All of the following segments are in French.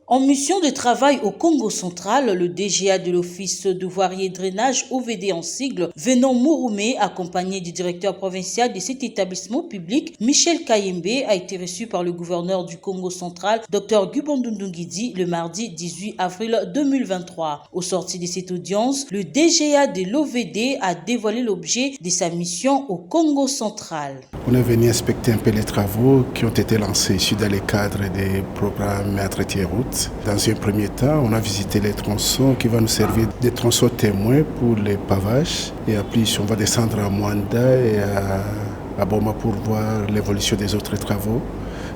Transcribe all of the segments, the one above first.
En mission de travail au Congo central, le DGA de l'Office de voirie et drainage OVD en sigle, Venon Mouroumé, accompagné du directeur provincial de cet établissement public, Michel Kayembe, a été reçu par le gouverneur du Congo central, Dr Gubandou Ndungidi, le mardi 18 avril 2023. Au sorti de cette audience, le DGA de l'OVD a dévoilé l'objet de sa mission au Congo central. On est venu inspecter un peu les travaux qui ont été lancés ici dans le cadre des programmes Entretien route. Dans un premier temps, on a visité les tronçons qui vont nous servir de tronçons témoins pour les pavages. Et après, on va descendre à Mwanda et à Boma pour voir l'évolution des autres travaux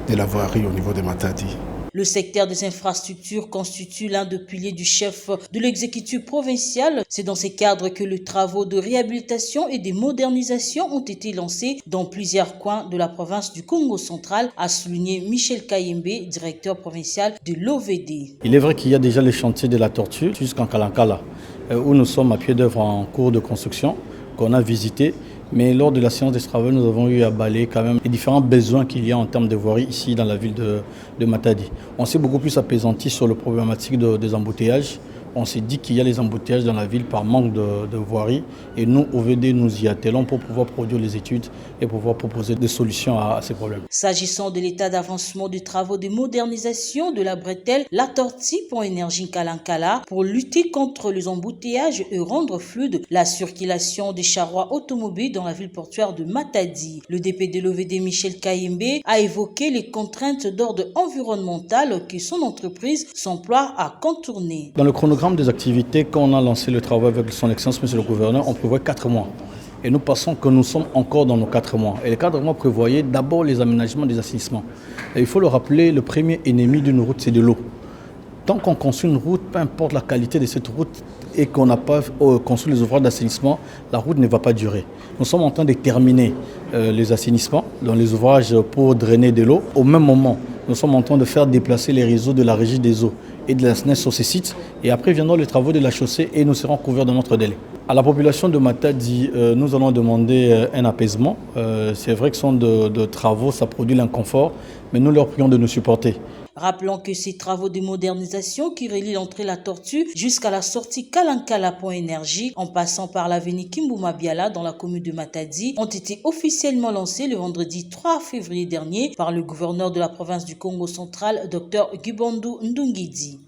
de la voirie au niveau de Matadi. Le secteur des infrastructures constitue l'un des piliers du chef de l'exécutif provincial. C'est dans ces cadres que les travaux de réhabilitation et de modernisation ont été lancés dans plusieurs coins de la province du Congo central, a souligné Michel Kayembe, directeur provincial de l'OVD. Il est vrai qu'il y a déjà les chantiers de la Tortue jusqu'en Kalankala, où nous sommes à pied d'œuvre en cours de construction, qu'on a visité. Mais lors de la séance des travaux, nous avons eu à balayer quand même les différents besoins qu'il y a en termes de voirie ici dans la ville de Matadi. On s'est beaucoup plus apaisanti sur la problématique des embouteillages. On s'est dit qu'il y a les embouteillages dans la ville par manque de voirie. Et nous, OVD, nous y attelons pour pouvoir produire les études et pouvoir proposer des solutions à ces problèmes. S'agissant de l'état d'avancement des travaux de modernisation de la bretelle, la Tortue pour énergie Kalankala, pour lutter contre les embouteillages et rendre fluide la circulation des charrois automobiles dans la ville portuaire de Matadi. Le DP de l'OVD Michel Kayembe a évoqué les contraintes d'ordre environnemental que son entreprise s'emploie à contourner. Dans le chronogramme des activités, quand on a lancé le travail avec son excellence, monsieur le gouverneur, on prévoit 4 mois. Et nous pensons que nous sommes encore dans nos 4 mois. Et les 4 mois prévoyaient d'abord les aménagements des assainissements. Et il faut le rappeler, le premier ennemi d'une route, c'est de l'eau. Tant qu'on construit une route, peu importe la qualité de cette route et qu'on n'a pas construit les ouvrages d'assainissement, la route ne va pas durer. Nous sommes en train de terminer les assainissements, dans les ouvrages pour drainer de l'eau. Au même moment, nous sommes en train de faire déplacer les réseaux de la régie des eaux et de la SNES sur ces sites. Et après viendront les travaux de la chaussée et nous serons couverts de notre délai. À la population de Matadi, nous allons demander un apaisement. C'est vrai que ce sont de travaux, ça produit l'inconfort, mais nous leur prions de nous supporter. Rappelons que ces travaux de modernisation qui relient l'entrée La Tortue jusqu'à la sortie Kalankala Point Énergie, en passant par l'avenue Kimbouma Biala dans la commune de Matadi, ont été officiellement lancés le vendredi 3 février dernier par le gouverneur de la province du Congo central, Dr Gubandou Ndungidi.